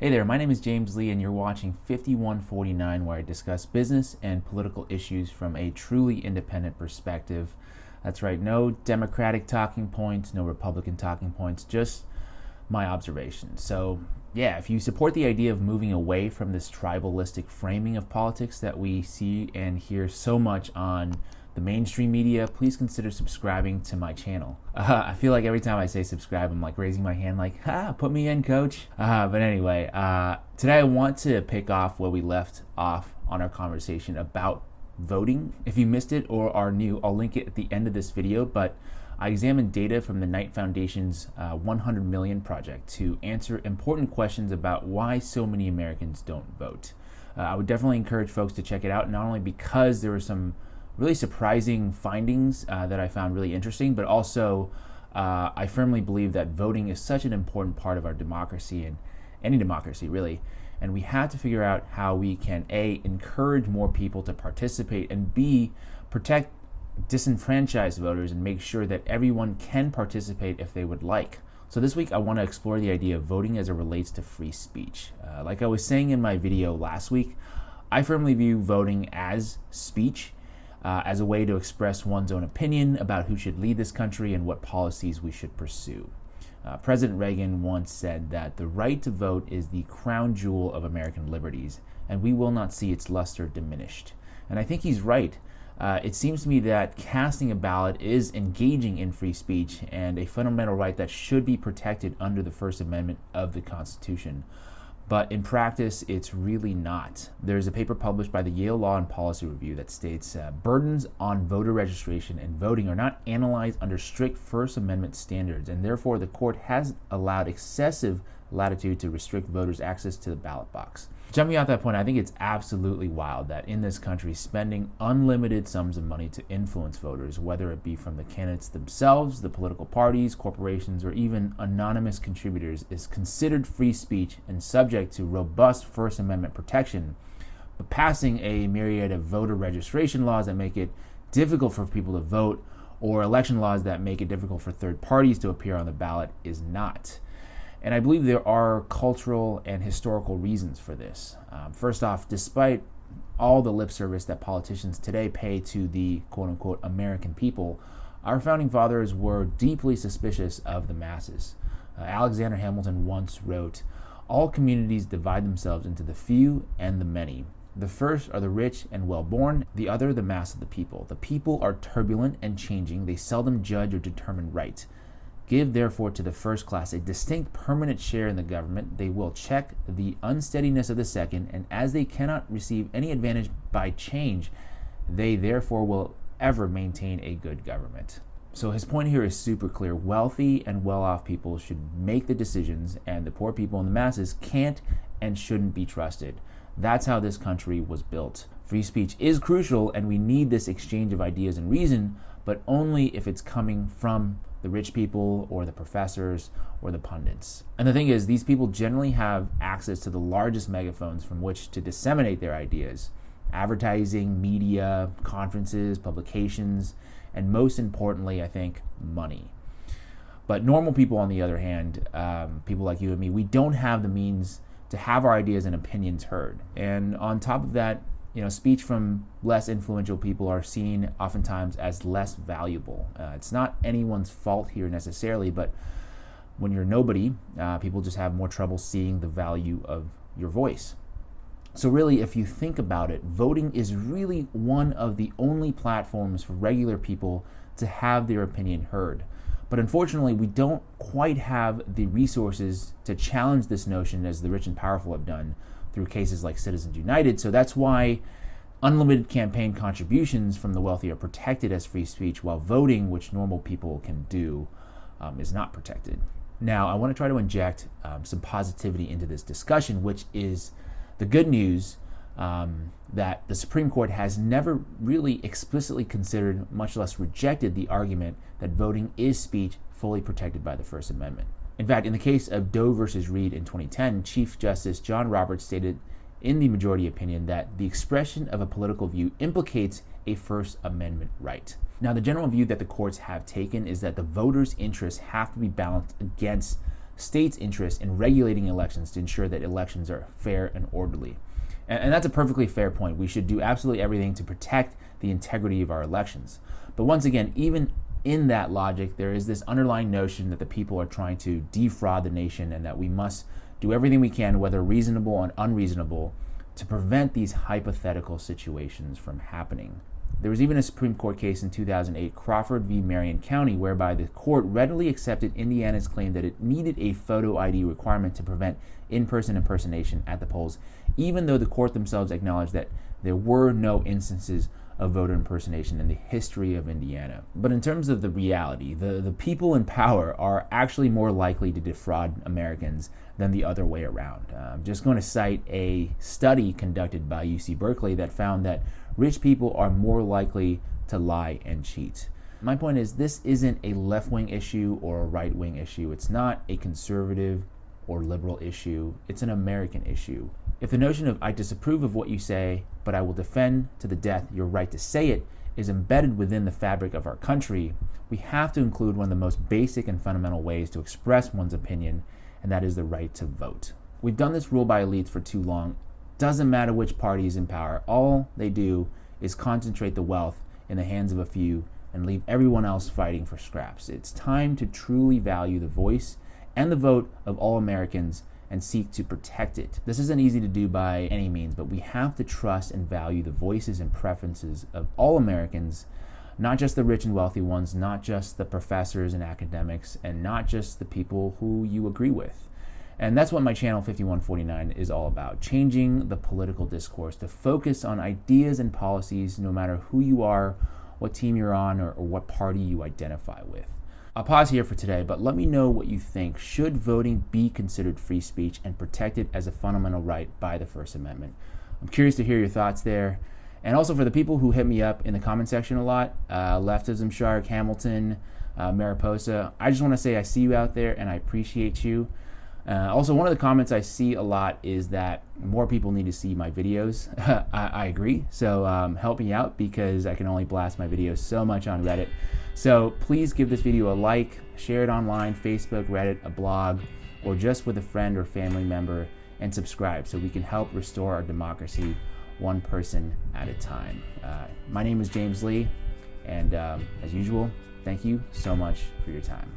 Hey there, my name is James Lee, and you're watching 5149, where I discuss business and political issues from a truly independent perspective. That's right, no Democratic talking points, no Republican talking points, just my observations. So, yeah, if you support the idea of moving away from this tribalistic framing of politics that we see and hear so much on the mainstream media, please consider subscribing to my channel. I feel like every time I say subscribe, I'm like raising my hand like, put me in, coach. But anyway, today I want to pick off where we left off on our conversation about voting. If you missed it or are new, I'll link it at the end of this video, but I examined data from the Knight Foundation's 100 Million Project to answer important questions about why so many Americans don't vote. I would definitely encourage folks to check it out, not only because there were some really surprising findings that I found really interesting, but also I firmly believe that voting is such an important part of our democracy, and any democracy really, and we have to figure out how we can A, encourage more people to participate, and B, protect disenfranchised voters and make sure that everyone can participate if they would like. So this week I want to explore the idea of voting as it relates to free speech. Like I was saying in my video last week, I firmly view voting as speech, as a way to express one's own opinion about who should lead this country and what policies we should pursue. President Reagan once said that the right to vote is the crown jewel of American liberties, and we will not see its luster diminished. And I think he's right. It seems to me that casting a ballot is engaging in free speech and a fundamental right that should be protected under the First Amendment of the Constitution. But in practice, it's really not. There's a paper published by the Yale Law Policy Review that states burdens on voter registration and voting are not analyzed under strict First Amendment standards, and therefore the court has allowed excessive latitude to restrict voters' access to the ballot box. Jumping out that point, I think it's absolutely wild that in this country, spending unlimited sums of money to influence voters, whether it be from the candidates themselves, the political parties, corporations, or even anonymous contributors, is considered free speech and subject to robust First Amendment protection. But passing a myriad of voter registration laws that make it difficult for people to vote, or election laws that make it difficult for third parties to appear on the ballot, is not. And I believe there are cultural and historical reasons for this. First off, despite all the lip service that politicians today pay to the quote-unquote American people, our founding fathers were deeply suspicious of the masses. Alexander Hamilton once wrote, "All communities divide themselves into the few and the many. The first are the rich and well-born, the other the mass of the people. The people are turbulent and changing. They seldom judge or determine right. Give, therefore, to the first class a distinct permanent share in the government. They will check the unsteadiness of the second, and as they cannot receive any advantage by change, they therefore will ever maintain a good government." So his point here is super clear. Wealthy and well-off people should make the decisions, and the poor people and the masses can't and shouldn't be trusted. That's how this country was built. Free speech is crucial, and we need this exchange of ideas and reason, but only if it's coming from the rich people or the professors or the pundits. And the thing is, these people generally have access to the largest megaphones from which to disseminate their ideas. Advertising, media, conferences, publications, and most importantly, I think, money. But normal people, on the other hand, people like you and me, we don't have the means to have our ideas and opinions heard. And on top of that, speech from less influential people are seen oftentimes as less valuable. It's not anyone's fault here necessarily, but when you're nobody, people just have more trouble seeing the value of your voice. So really, if you think about it, voting is really one of the only platforms for regular people to have their opinion heard. But unfortunately, we don't quite have the resources to challenge this notion as the rich and powerful have done through cases like Citizens United. So that's why unlimited campaign contributions from the wealthy are protected as free speech, while voting, which normal people can do, is not protected. Now, I want to try to inject some positivity into this discussion, which is the good news that the Supreme Court has never really explicitly considered, much less rejected, the argument that voting is speech fully protected by the First Amendment. In fact, in the case of Doe versus Reed in 2010, Chief Justice John Roberts stated in the majority opinion that the expression of a political view implicates a First Amendment right. Now, the general view that the courts have taken is that the voters' interests have to be balanced against states' interest in regulating elections to ensure that elections are fair and orderly. And that's a perfectly fair point. We should do absolutely everything to protect the integrity of our elections. But once again, even in that logic, there is this underlying notion that the people are trying to defraud the nation and that we must do everything we can, whether reasonable and unreasonable, to prevent these hypothetical situations from happening. There was even a Supreme Court case in 2008, Crawford v. Marion County, whereby the court readily accepted Indiana's claim that it needed a photo ID requirement to prevent in-person impersonation at the polls, even though the court themselves acknowledged that there were no instances of voter impersonation in the history of Indiana. But in terms of the reality, the people in power are actually more likely to defraud Americans than the other way around. I'm just going to cite a study conducted by UC Berkeley that found that rich people are more likely to lie and cheat. My point is, this isn't a left-wing issue or a right-wing issue. It's not a conservative or liberal issue. It's an American issue. If the notion of "I disapprove of what you say, but I will defend to the death your right to say it" is embedded within the fabric of our country, we have to include one of the most basic and fundamental ways to express one's opinion, and that is the right to vote. We've done this rule by elites for too long. Doesn't matter which party is in power. All they do is concentrate the wealth in the hands of a few and leave everyone else fighting for scraps. It's time to truly value the voice and the vote of all Americans and seek to protect it. This isn't easy to do by any means, but we have to trust and value the voices and preferences of all Americans, not just the rich and wealthy ones, not just the professors and academics, and not just the people who you agree with. And that's what my channel 5149 is all about, changing the political discourse to focus on ideas and policies no matter who you are, what team you're on, or what party you identify with. I'll pause here for today, but let me know what you think. Should voting be considered free speech and protected as a fundamental right by the First Amendment? I'm curious to hear your thoughts there. And also for the people who hit me up in the comment section a lot, Leftism Shark, Hamilton, Mariposa, I just want to say I see you out there and I appreciate you. Also, one of the comments I see a lot is that more people need to see my videos. I agree. So help me out because I can only blast my videos so much on Reddit. So please give this video a like, share it online, Facebook, Reddit, a blog, or just with a friend or family member, and subscribe so we can help restore our democracy one person at a time. My name is James Lee, and as usual, thank you so much for your time.